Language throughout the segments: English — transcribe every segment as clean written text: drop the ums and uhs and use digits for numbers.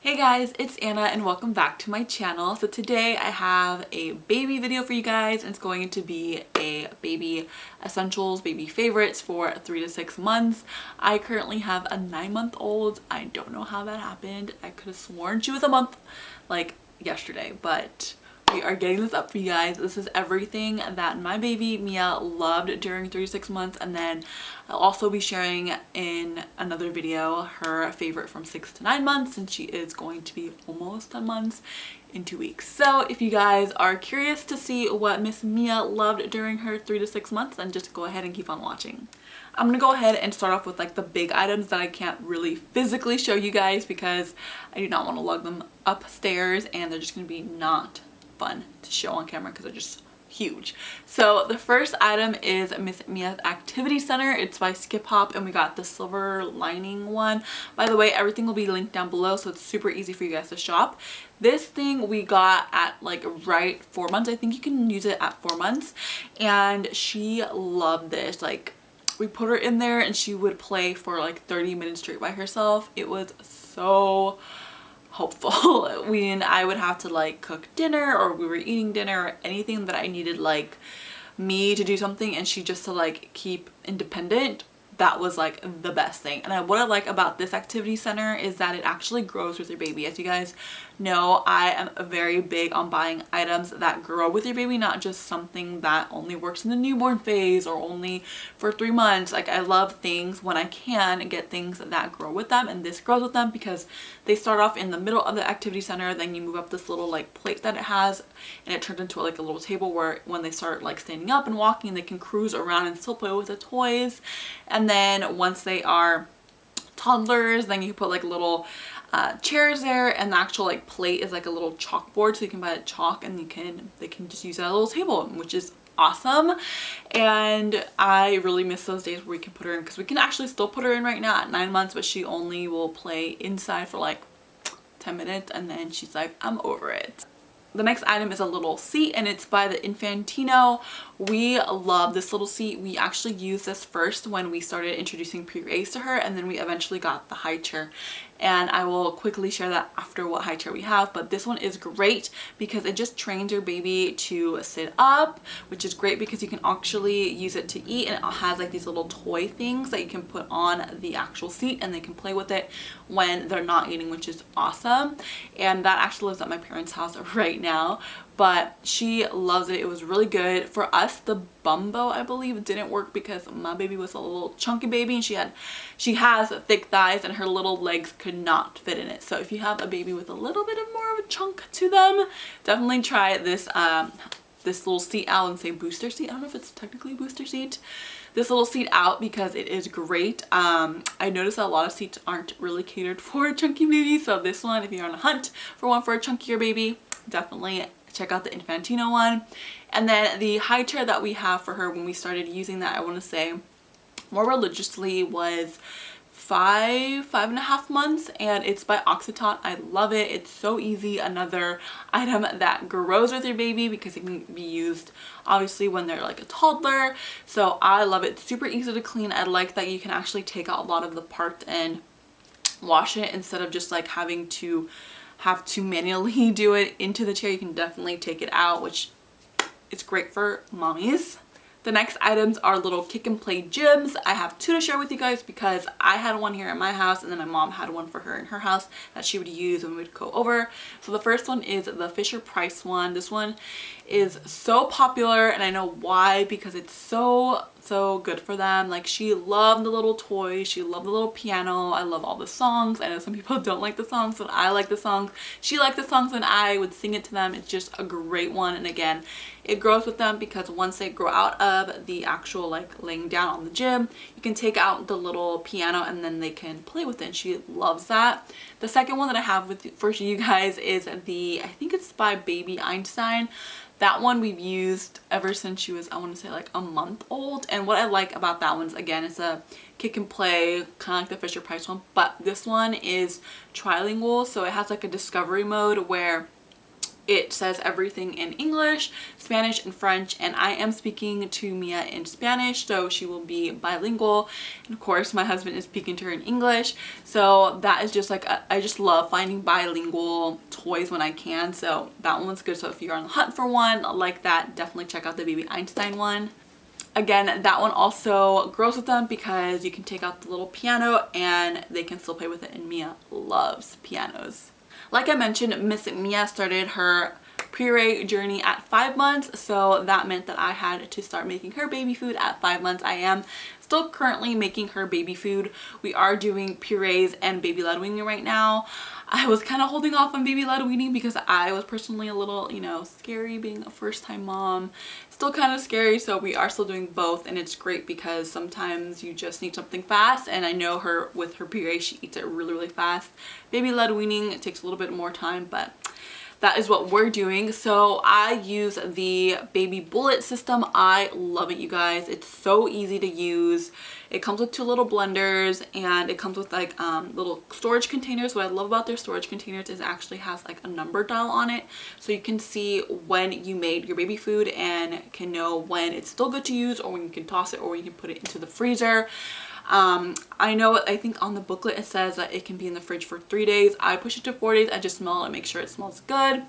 Hey guys, it's Anna and welcome back to my channel. So today I have a baby video for you guys and it's going to be a baby essentials, baby favorites for 3 to 6 months. I currently have a 9-month-old. I don't know how that happened. I could have sworn she was a month like yesterday, but we are getting this up for you guys. This is everything that my baby Mia loved during 3 to 6 months, and then I'll also be sharing in another video her favorite from 6 to 9 months, since she is going to be almost 10 months in 2 weeks. So if you guys are curious to see what Miss Mia loved during her 3 to 6 months, then just go ahead and keep on watching. I'm gonna go ahead and start off with like the big items that I can't really physically show you guys because I do not want to lug them upstairs and they're just gonna be not fun to show on camera because they're just huge. So the first item is Miss Mia's Activity Center. It's by Skip Hop and we got the silver lining one. By the way, everything will be linked down below, so it's super easy for you guys to shop. This thing we got at like right 4 months. I think you can use it at 4 months, and she loved this. Like, we put her in there and she would play for like 30 minutes straight by herself. It was so helpful when I would have to like cook dinner or we were eating dinner or anything that I needed like me to do something and she just to like keep independent. That was like the best thing. And what I like about this activity center is that it actually grows with your baby. As you guys know, I am very big on buying items that grow with your baby, not just something that only works in the newborn phase or only for 3 months. Like, I love things when I can get things that grow with them, and this grows with them because they start off in the middle of the activity center, then you move up this little like plate that it has and it turns into like a little table where when they start like standing up and walking, they can cruise around and still play with the toys. And then once they are toddlers, then you put like little chairs there, and the actual like plate is like a little chalkboard, so you can buy a chalk and they can just use that little table, which is awesome. And I really miss those days where we can put her in, because we can actually still put her in right now at 9 months, but she only will play inside for like 10 minutes and then she's like, I'm over it. The next item is a little seat and it's by the Infantino. We love this little seat. We actually used this first when we started introducing purees to her, and then we eventually got the high chair. And I will quickly share that after what high chair we have, but this one is great because it just trains your baby to sit up, which is great because you can actually use it to eat, and it has like these little toy things that you can put on the actual seat and they can play with it when they're not eating, which is awesome. And that actually lives at my parents' house right now, but she loves it. It was really good. For us, the Bumbo, I believe, didn't work because my baby was a little chunky baby and she has thick thighs and her little legs could not fit in it. So if you have a baby with a little bit of more of a chunk to them, definitely try this this little seat out, and say booster seat. I don't know if it's technically a booster seat. This little seat out because it is great. I noticed that a lot of seats aren't really catered for chunky babies, so this one, if you're on a hunt for one for a chunkier baby, definitely check out the Infantino one. And then the high chair that we have for her, when we started using that, I want to say more religiously, was 5.5 months, and it's by Occitot. I love it. It's so easy. Another item that grows with your baby because it can be used obviously when they're like a toddler. So I love it. It's super easy to clean. I like that you can actually take out a lot of the parts and wash it instead of just like having to manually do it into the chair. You can definitely take it out, which is great for mommies. The next items are little kick and play gyms. I have 2 to share with you guys because I had one here at my house and then my mom had one for her in her house that she would use when we would go over. So the first one is the Fisher-Price one. This one is so popular, and I know why, because it's so good for them. Like, she loved the little toys, she loved the little piano. I love all the songs. I know some people don't like the songs, but I like the songs. She liked the songs and I would sing it to them. It's just a great one. And again, it grows with them because once they grow out of the actual like laying down on the gym, you can take out the little piano and then they can play with it, and she loves that. The second one that I have for you guys is I think it's by Baby Einstein. That one we've used ever since she was, I want to say, like a month old. And what I like about that one is, again, it's a kick and play, kind of like the Fisher-Price one, but this one is trilingual. So it has like a discovery mode where It says everything in English, Spanish, and French, and I am speaking to Mia in Spanish, so she will be bilingual. And of course, my husband is speaking to her in English, so that is just like, I just love finding bilingual toys when I can, so that one's good. So if you're on the hunt for one like that, definitely check out the Baby Einstein one. Again, that one also grows with them because you can take out the little piano and they can still play with it, and Mia loves pianos. Like I mentioned, Miss Mia started her puree journey at 5 months, so that meant that I had to start making her baby food at 5 months. I am still currently making her baby food. We are doing purees and baby led weaning right now. I was kind of holding off on baby led weaning because I was personally a little, you know, scary being a first time mom. Still kind of scary, so we are still doing both, and it's great because sometimes you just need something fast, and I know her with her puree, she eats it really fast. Baby led weaning, it takes a little bit more time, but that is what we're doing. So I use the Baby Bullet system. I love it, you guys. It's so easy to use. It comes with 2 little blenders, and it comes with like little storage containers. What I love about their storage containers is it actually has like a number dial on it, so you can see when you made your baby food and can know when it's still good to use, or when you can toss it, or when you can put it into the freezer. I think on the booklet it says that it can be in the fridge for 3 days. I push it to 4 days. I just smell it and make sure it smells good,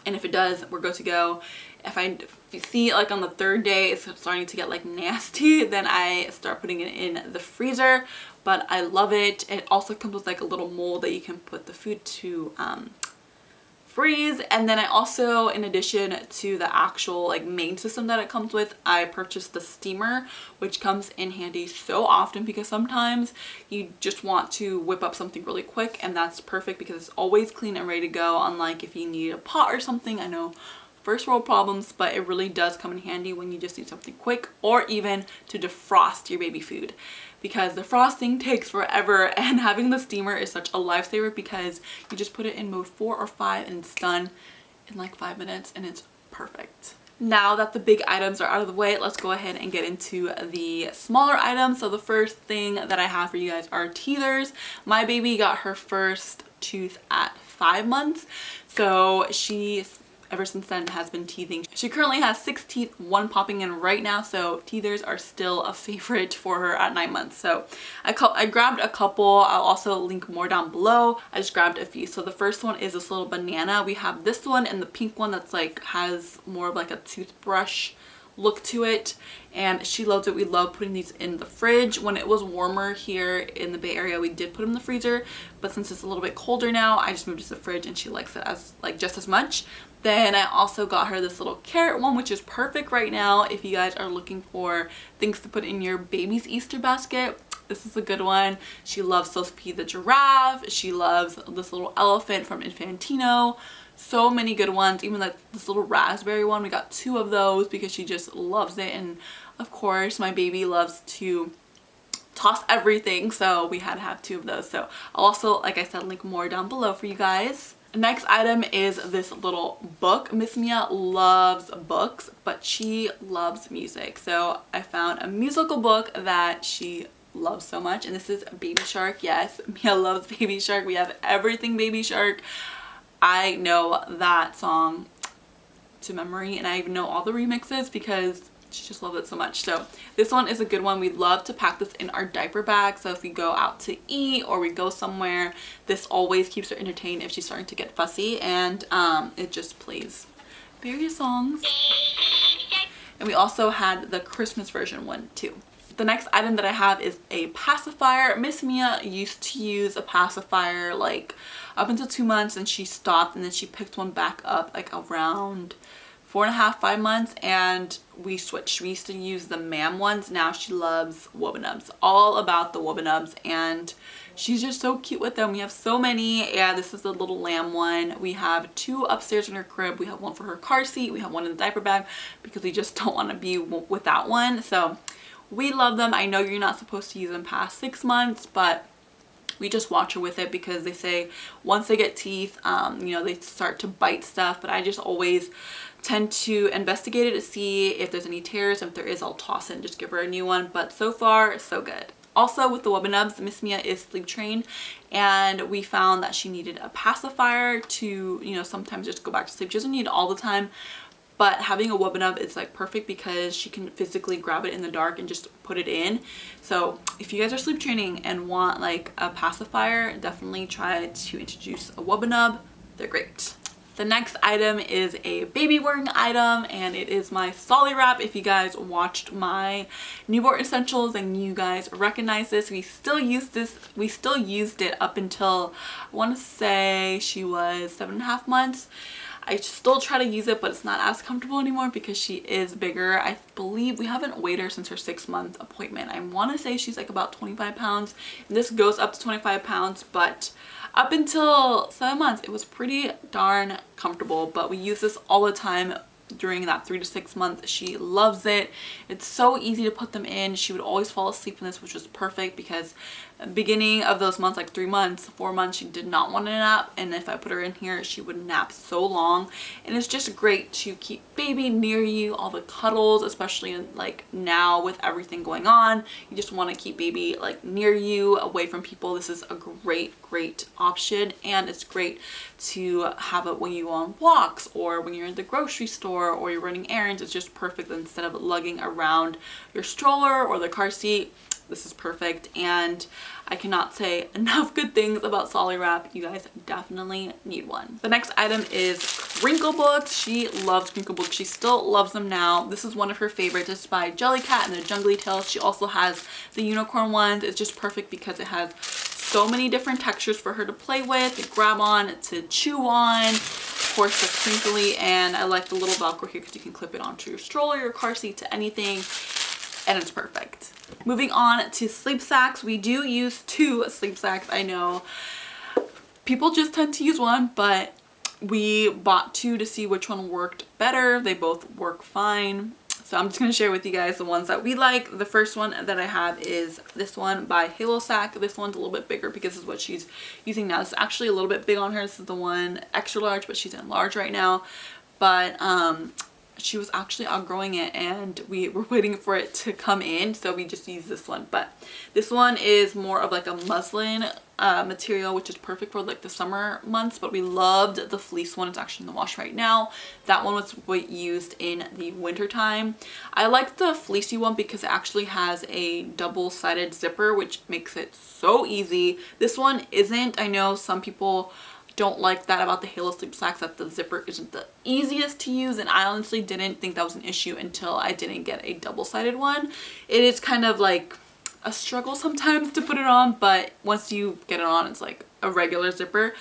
and if it does, we're good to go. If I see like on the 3rd day it's starting to get like nasty, then I start putting it in the freezer. But I love it. It also comes with like a little mold that you can put the food to freeze. And then I also, in addition to the actual like main system that it comes with, I purchased the steamer, which comes in handy so often because sometimes you just want to whip up something really quick, and that's perfect because it's always clean and ready to go, unlike if you need a pot or something. I know, first world problems, but it really does come in handy when you just need something quick, or even to defrost your baby food, because the frosting takes forever, and having the steamer is such a lifesaver because you just put it in mode 4 or 5 and it's done in like 5 minutes, and it's perfect. Now that the big items are out of the way, let's go ahead and get into the smaller items. So the first thing that I have for you guys are teethers. My baby got her first tooth at 5 months, so ever since then has been teething. She currently has 6 teeth, 1 popping in right now, so teethers are still a favorite for her at 9 months. So I grabbed a couple. I'll also link more down below. I just grabbed a few. So the first one is this little banana. We have this one and the pink one that's like has more of like a toothbrush look to it, and she loves it. We love putting these in the fridge. When it was warmer here in the Bay Area, we did put them in the freezer, but since it's a little bit colder now, I just moved it to the fridge, and she likes it as like just as much. Then I also got her this little carrot one, which is perfect right now if you guys are looking for things to put in your baby's Easter basket. This is a good one. She loves Sophie the giraffe. She loves this little elephant from Infantino. So many good ones. Even like this little raspberry one, we got 2 of those because she just loves it. And of course my baby loves to toss everything, so we had to have 2 of those. So I'll also, like I said, link more down below for you guys. Next item is this little book. Miss Mia loves books, but she loves music. So I found a musical book that she loves so much, and this is Baby Shark. Yes, Mia loves Baby Shark. We have everything Baby Shark. I know that song to memory, and I know all the remixes because she just loves it so much. So this one is a good one. We love to pack this in our diaper bag, so if we go out to eat or we go somewhere, this always keeps her entertained if she's starting to get fussy, and it just plays various songs. And we also had the Christmas version one too. The next item that I have is a pacifier. Miss Mia used to use a pacifier like up until 2 months, and she stopped, and then she picked one back up like around 4.5, 5 months, and we switched. We used to use the Mam ones. Now she loves Wubbanubs. All about the Wubbanubs, and she's just so cute with them. We have so many. Yeah, this is the little lamb one. We have 2 upstairs in her crib. We have one for her car seat. We have one in the diaper bag because we just don't want to be without one. So we love them. I know you're not supposed to use them past 6 months, but we just watch her with it because they say once they get teeth, you know, they start to bite stuff. But I just always tend to investigate it to see if there's any tears. If there is, I'll toss it and just give her a new one. But so far, so good. Also with the Wubbanubs, Miss Mia is sleep trained, and we found that she needed a pacifier to, you know, sometimes just go back to sleep. She doesn't need it all the time, but having a Wubbanub is like perfect because she can physically grab it in the dark and just put it in. So if you guys are sleep training and want like a pacifier, definitely try to introduce a Wubbanub. They're great. The next item is a baby wearing item, and it is my Solly Wrap. If you guys watched my newborn essentials and you guys recognize this, we still used it up until, I want to say she was 7.5 months. I still try to use it, but it's not as comfortable anymore because she is bigger. I believe we haven't weighed her since her 6-month appointment. I want to say she's like about 25 pounds. And this goes up to 25 pounds, but up until 7 months, it was pretty darn comfortable. But we use this all the time during that 3 to 6 months. She loves it. It's so easy to put them in. She would always fall asleep in this, which was perfect because beginning of those months, like 3 months, 4 months, she did not want to nap, and if I put her in here, she would nap so long. And it's just great to keep baby near you, all the cuddles, especially in, like now with everything going on, you just want to keep baby like near you, away from people. This is a great option, and it's great to have it when you go on walks or when you're in the grocery store or you're running errands. It's just perfect instead of lugging around your stroller or the car seat. This is perfect, and I cannot say enough good things about Solly Wrap. You guys definitely need one. The next item is Crinkle Books. She loves Crinkle Books. She still loves them now. This is one of her favorites. It's by Jellycat and the Jungly Tales. She also has the unicorn ones. It's just perfect because it has so many different textures for her to play with, to grab on, to chew on. Of course, the crinkly, and I like the little Velcro here because you can clip it onto your stroller, your car seat, to anything, and it's perfect. Moving on to sleep sacks. We do use 2 sleep sacks. I know people just tend to use one, but we bought 2 to see which one worked better. They both work fine. So I'm just going to share with you guys the ones that we like. The first one that I have is this one by Halo Sack. This one's a little bit bigger because this is what she's using now. It's actually a little bit big on her. This is the one extra large, but she's in large right now. But she was actually outgrowing it, and we were waiting for it to come in, so we just used this one. But this one is more of like a muslin material, which is perfect for like the summer months, but we loved the fleece one. It's actually in the wash right now. That one was what used in the winter time. I like the fleecy one because it actually has a double-sided zipper, which makes it so easy. This one isn't. I know some people don't like that about the Halo sleep sacks, that the zipper isn't the easiest to use, and I honestly didn't think that was an issue until I didn't get a double-sided one. It is kind of like a struggle sometimes to put it on, but once you get it on, it's like a regular zipper.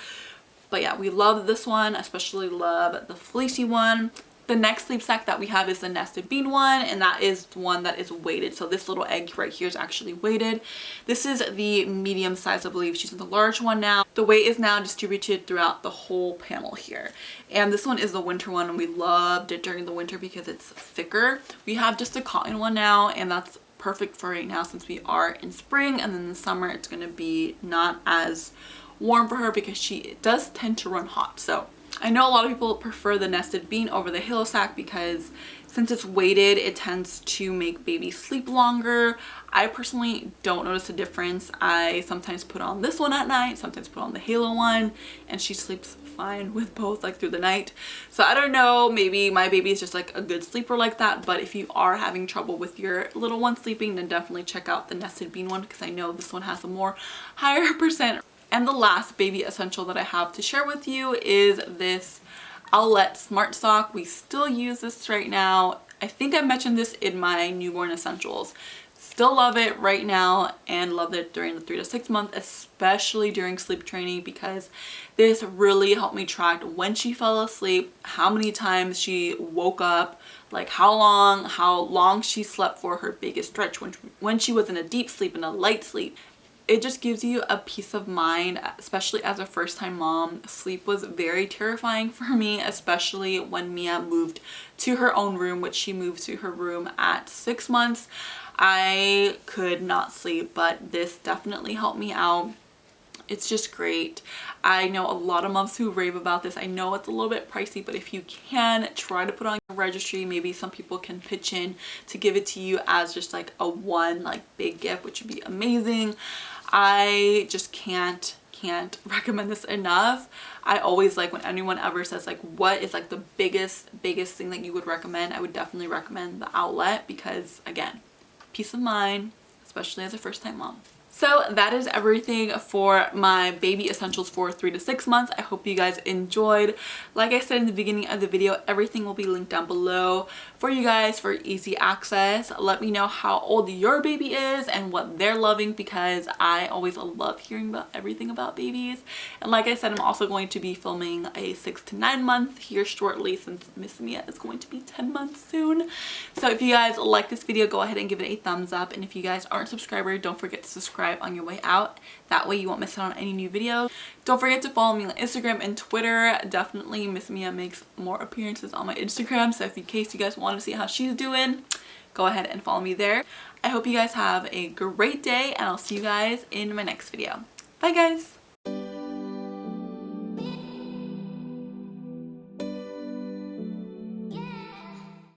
But yeah, we love this one, especially love the fleecy one. The next sleep sack that we have is the nested bean one, and that is the one that is weighted. So this little egg right here is actually weighted. This is the medium size, I believe. She's in the large one now. The weight is now distributed throughout the whole panel here. And this one is the winter one, and we loved it during the winter because it's thicker. We have just a cotton one now, and that's perfect for right now since we are in spring, and then in the summer it's going to be not as warm for her because she does tend to run hot. So I know a lot of people prefer the nested bean over the Halo Sack because since it's weighted, it tends to make baby sleep longer. I personally don't notice a difference. I sometimes put on this one at night, sometimes put on the Halo one, and she sleeps fine with both, like through the night. So I don't know, maybe my baby is just like a good sleeper like that, but if you are having trouble with your little one sleeping, then definitely check out the nested bean one because I know this one has a more higher percent. And the last baby essential that I have to share with you is this Owlet Smart Sock. We still use this right now. I think I mentioned this in my newborn essentials. Still love it right now and love it during the 3 to 6 months, especially during sleep training, because this really helped me track when she fell asleep, how many times she woke up, like how long she slept for her biggest stretch, when she was in a deep sleep and a light sleep. It just gives you a peace of mind, especially as a first-time mom. Sleep was very terrifying for me, especially when Mia moved to her own room, which she moved to her room at 6 months. I could not sleep, but this definitely helped me out. It's just great. I know a lot of moms who rave about this. I know it's a little bit pricey, but if you can, try to put on your registry. Maybe some people can pitch in to give it to you as just like a one like big gift, which would be amazing. I just can't recommend this enough. I always like when anyone ever says like what is like the biggest thing that you would recommend, I would definitely recommend the outlet because again, peace of mind, especially as a first-time mom. So that is everything for my baby essentials for 3 to 6 months. I hope you guys enjoyed. Like I said in the beginning of the video, everything will be linked down below for you guys for easy access. Let me know how old your baby is and what they're loving because I always love hearing about everything about babies. And like I said, I'm also going to be filming a 6 to 9 month here shortly since Miss Mia is going to be 10 months soon. So if you guys like this video, go ahead and give it a thumbs up. And if you guys aren't a subscriber, don't forget to subscribe on your way out. That way you won't miss out on any new videos. Don't forget to follow me on Instagram and Twitter. Definitely Miss Mia makes more appearances on my Instagram, so if in case you guys want to see how she's doing, go ahead and follow me there. I hope you guys have a great day and I'll see you guys in my next video. Bye guys!